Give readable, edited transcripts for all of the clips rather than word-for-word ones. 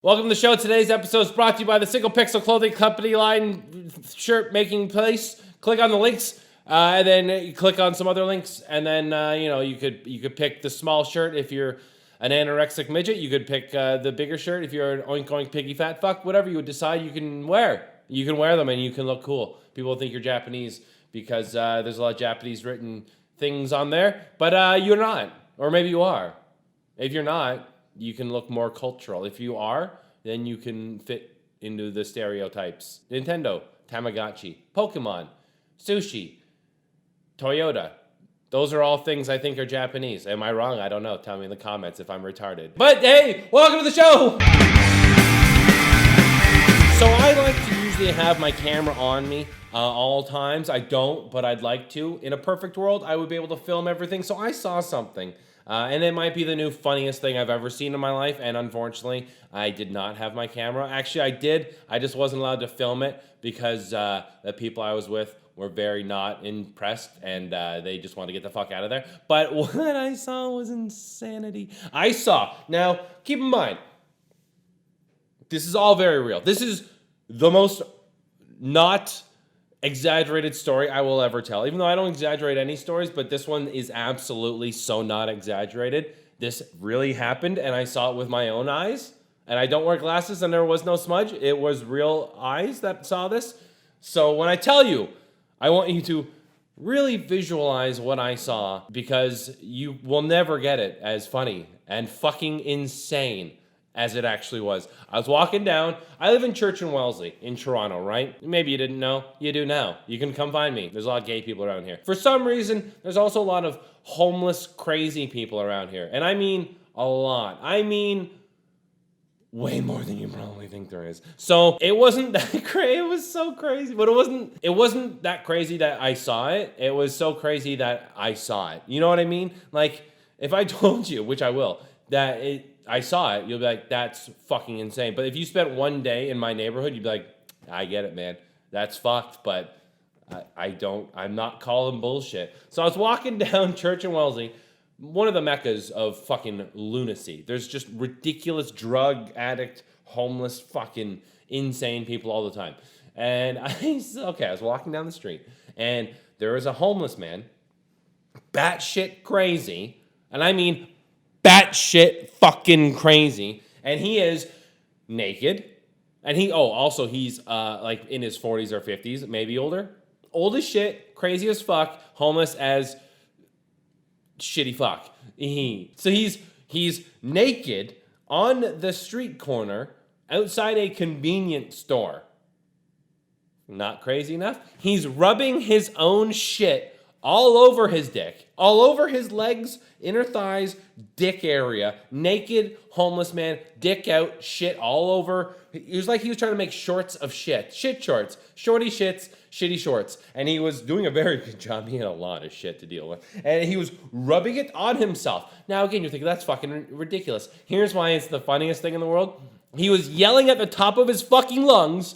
Welcome to the show. Today's episode is brought to you by the Single Pixel Clothing Company line shirt making place. Click on the links, and then you click on some other links, and then you could pick the small shirt if you're an anorexic midget. You could pick the bigger shirt if you're an oink oink piggy fat fuck. Whatever you would decide, you can wear. You can wear them, and you can look cool. People think you're Japanese because there's a lot of Japanese written things on there, but you're not, or maybe you are. If you're not, you can look more cultural. If you are, then you can fit into the stereotypes. Nintendo, Tamagotchi, Pokemon, sushi, Toyota. Those are all things I think are Japanese. Am I wrong? I don't know. Tell me in the comments if I'm retarded. But hey, welcome to the show! So I like to usually have my camera on me all times. I don't, but I'd like to. In a perfect world, I would be able to film everything. So I saw something. And it might be the new funniest thing I've ever seen in my life. And unfortunately, I did not have my camera. Actually, I did. I just wasn't allowed to film it because the people I was with were very not impressed. And they just wanted to get the fuck out of there. But what I saw was insanity. Now, keep in mind, this is all very real. This is the most not exaggerated story I will ever tell. Even though I don't exaggerate any stories, but this one is absolutely so not exaggerated. This really happened, and I saw it with my own eyes. And I don't wear glasses, and there was no smudge. It was real eyes that saw this. So when I tell you, I want you to really visualize what I saw, because you will never get it as funny and fucking insane as it actually was. I was walking down. I live in Church and Wellesley in Toronto, right? Maybe you didn't know. You do now. You can come find me. There's a lot of gay people around here. For some reason, there's also a lot of homeless, crazy people around here. And I mean a lot. I mean way more than you probably think there is. So it wasn't that crazy. It was so crazy. But it wasn't that crazy that I saw it. It was so crazy that I saw it. You know what I mean? Like, if I told you, which I will, that I saw it, you'll be like, that's fucking insane. But if you spent one day in my neighborhood, you'd be like, I get it, man. That's fucked, but I'm not calling bullshit. So I was walking down Church and Wellesley, one of the meccas of fucking lunacy. There's just ridiculous drug addict, homeless, fucking insane people all the time. And I was walking down the street, and there was a homeless man, batshit crazy, and I mean batshit fucking crazy, and he is naked, and he's like in his 40s or 50s, maybe older, old as shit, crazy as fuck, homeless as shitty fuck. So he's naked on the street corner outside a convenience store. Not crazy enough? He's rubbing his own shit all over his dick, all over his legs, inner thighs, dick area. Naked, homeless man, dick out, shit all over. It was like he was trying to make shorts of shit. Shit shorts. Shorty shits, shitty shorts. And he was doing a very good job. He had a lot of shit to deal with. And he was rubbing it on himself. Now, again, you're thinking, that's fucking ridiculous. Here's why it's the funniest thing in the world. He was yelling at the top of his fucking lungs,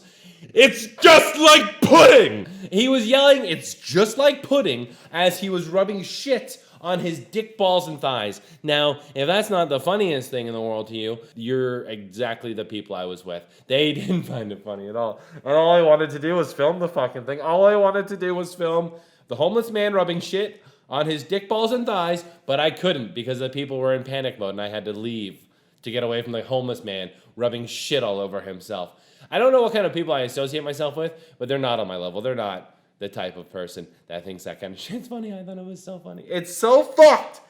"It's just like pudding!" He was yelling, "It's just like pudding," as he was rubbing shit on his dick, balls, and thighs. Now, if that's not the funniest thing in the world to you, you're exactly the people I was with. They didn't find it funny at all. And all I wanted to do was film the fucking thing. All I wanted to do was film the homeless man rubbing shit on his dick, balls, and thighs, but I couldn't because the people were in panic mode, and I had to leave to get away from the homeless man rubbing shit all over himself. I don't know what kind of people I associate myself with, but they're not on my level. They're not the type of person that thinks that kind of shit's funny. I thought it was so funny. It's so fucked.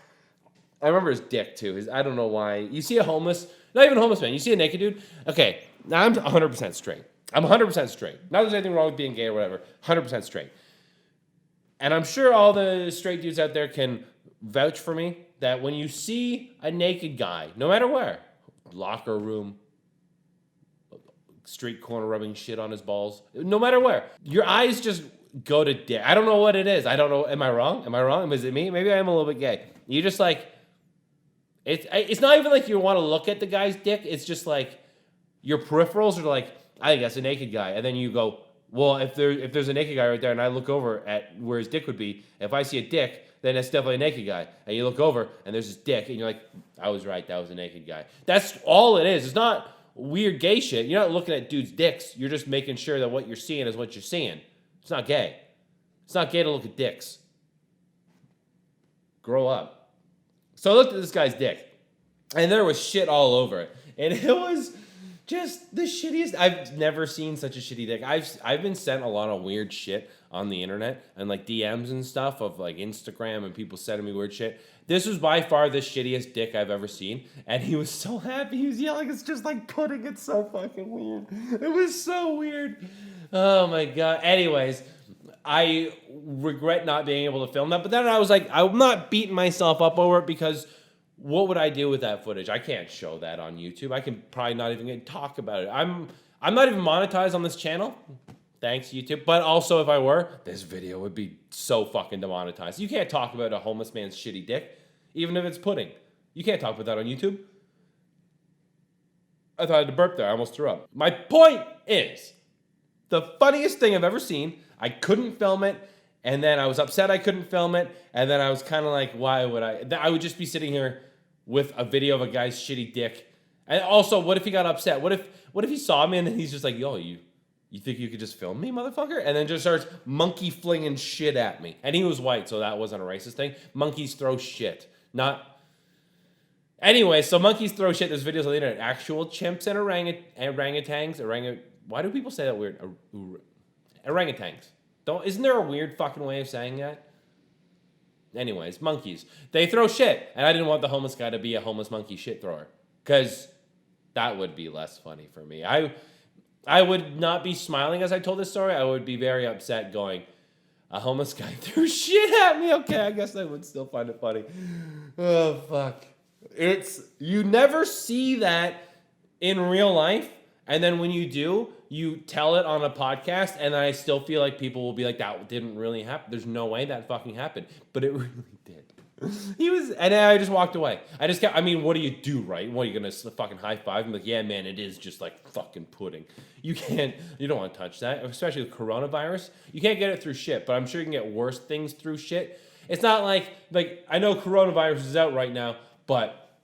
I remember his dick, too. I don't know why. You see a homeless, not even a homeless man, you see a naked dude? Okay, now I'm 100% straight. I'm 100% straight. Not that there's anything wrong with being gay or whatever. 100% straight. And I'm sure all the straight dudes out there can vouch for me that when you see a naked guy, no matter where, locker room, street corner rubbing shit on his balls, no matter where, your eyes just go to dick. I don't know what it is. I don't know. Am I wrong? Is it me? Maybe I am a little bit gay. You just like, it's not even like you want to look at the guy's dick. It's just like your peripherals are like, I think that's a naked guy. And then you go, well, if there's a naked guy right there and I look over at where his dick would be, if I see a dick, then that's definitely a naked guy. And you look over and there's his dick and you're like, I was right, that was a naked guy. That's all it is. It's not weird gay shit. You're not looking at dudes' dicks. You're just making sure that what you're seeing is what you're seeing. It's not gay. It's not gay to look at dicks. Grow up. So I looked at this guy's dick, and there was shit all over it. And it was just the shittiest. I've never seen such a shitty dick. I've been sent a lot of weird shit on the internet and like DMs and stuff of like Instagram and people sending me weird shit. This was by far the shittiest dick I've ever seen. And he was so happy. He was yelling, it's just like pudding. It's so fucking weird. It was so weird. Oh my God. Anyways, I regret not being able to film that. But then I was like, I'm not beating myself up over it because what would I do with that footage? I can't show that on YouTube. I can probably not even talk about it. I'm not even monetized on this channel. Thanks, YouTube. But also, if I were, this video would be so fucking demonetized. You can't talk about a homeless man's shitty dick, even if it's pudding. You can't talk about that on YouTube. I thought I had to burp there. I almost threw up. My point is, the funniest thing I've ever seen, I couldn't film it, and then I was upset I couldn't film it, and then I was kind of like, why would I? I would just be sitting here with a video of a guy's shitty dick. And also, what if he got upset? What if he saw me and then he's just like, yo, you think you could just film me, motherfucker? And then just starts monkey flinging shit at me. And he was white, so that wasn't a racist thing. Monkeys throw shit. Anyway, so monkeys throw shit. There's videos on the internet. Actual chimps and orangutans. Why do people say that weird? Orangutans. Isn't there a weird fucking way of saying that? Anyways, monkeys. They throw shit. And I didn't want the homeless guy to be a homeless monkey shit thrower. Because that would be less funny for me. I would not be smiling as I told this story. I would be very upset going, a homeless guy threw shit at me. Okay, I guess I would still find it funny. Oh, fuck. You never see that in real life. And then when you do, you tell it on a podcast, and I still feel like people will be like, that didn't really happen. There's no way that fucking happened. But it really did. And then I just walked away. What do you do, right? What, are you going to fucking high five? I'm like, yeah, man, it is just like fucking pudding. You don't want to touch that, especially with coronavirus. You can't get it through shit, but I'm sure you can get worse things through shit. It's not like I know coronavirus is out right now, but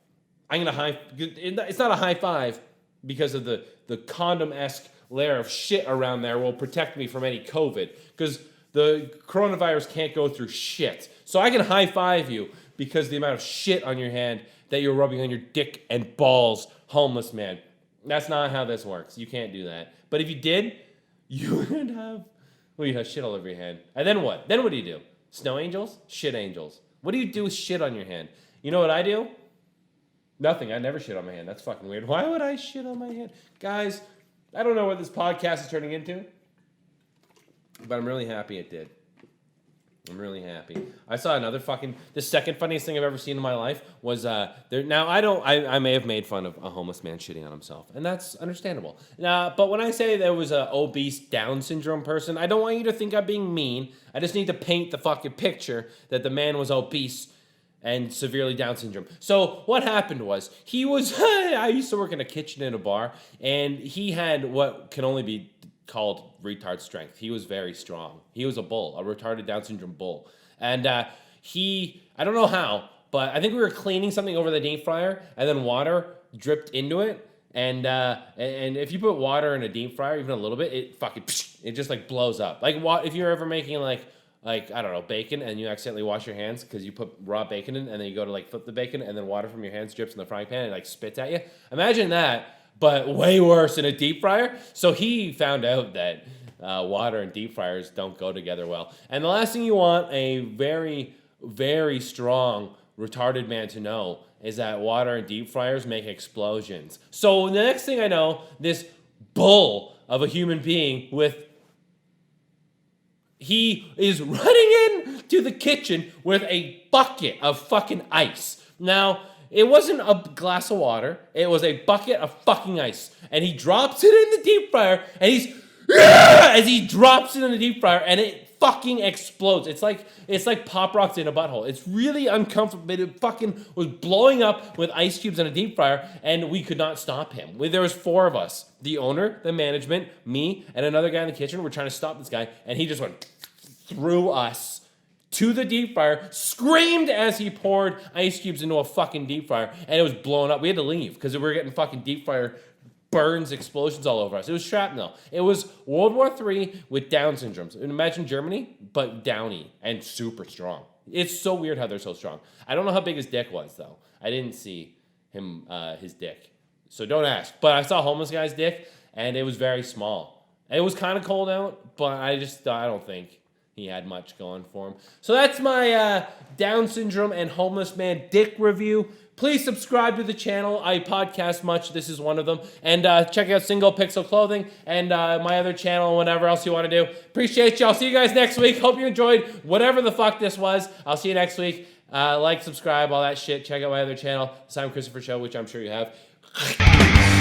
I'm going to it's not a high five because of the condom-esque layer of shit around there will protect me from any COVID, because the coronavirus can't go through shit. So I can high five you because the amount of shit on your hand that you're rubbing on your dick and balls, homeless man. That's not how this works. You can't do that. But if you did, you would have shit all over your hand. And then what? Then what do you do? Snow angels? Shit angels. What do you do with shit on your hand? You know what I do? Nothing. I never shit on my hand. That's fucking weird. Why would I shit on my hand? Guys, I don't know what this podcast is turning into, but I'm really happy it did. I'm really happy. I saw the second funniest thing I've ever seen in my life was now I may have made fun of a homeless man shitting on himself, and that's understandable. But when I say there was an obese Down syndrome person, I don't want you to think I'm being mean. I just need to paint the fucking picture that the man was obese and severely Down syndrome. So what happened was, he was, I used to work in a kitchen in a bar, and he had what can only be called retard strength. He was very strong. He was a bull, a retarded Down syndrome bull. And I don't know how, but I think we were cleaning something over the deep fryer, and then water dripped into it. And if you put water in a deep fryer, even a little bit, it just like blows up. Like if you're ever making like I don't know, bacon, and you accidentally wash your hands because you put raw bacon in, and then you go to like flip the bacon, and then water from your hands drips in the frying pan and like spits at you. Imagine that, but way worse in a deep fryer. So he found out that water and deep fryers don't go together well. And the last thing you want a very, very strong retarded man to know is that water and deep fryers make explosions. So the next thing I know, this bull of a human being he is running into the kitchen with a bucket of fucking ice. Now, it wasn't a glass of water. It was a bucket of fucking ice. And he drops it in the deep fryer, and as he drops it in the deep fryer, and it fucking explodes. It's like Pop Rocks in a butthole. It's really uncomfortable, but it fucking was blowing up with ice cubes in a deep fryer, and we could not stop him. There was 4 of us. The owner, the management, me, and another guy in the kitchen were trying to stop this guy, and he just went through us to the deep fryer, screamed as he poured ice cubes into a fucking deep fryer, and it was blowing up. We had to leave because we were getting fucking deep fryer burns, explosions all over us. It was shrapnel. It was World War III with Down syndromes. And imagine Germany, but downy and super strong. It's so weird how they're so strong. I don't know how big his dick was, though. I didn't see him, his dick. So don't ask. But I saw a homeless guy's dick, and it was very small. It was kind of cold out, but I don't think he had much going for him. So that's my Down syndrome and homeless man dick review. Please subscribe to the channel. I podcast much. This is one of them. And check out Single Pixel Clothing and my other channel and whatever else you want to do. Appreciate y'all. See you guys next week. Hope you enjoyed whatever the fuck this was. I'll see you next week. Like, subscribe, all that shit. Check out my other channel, Simon Christopher Show, which I'm sure you have.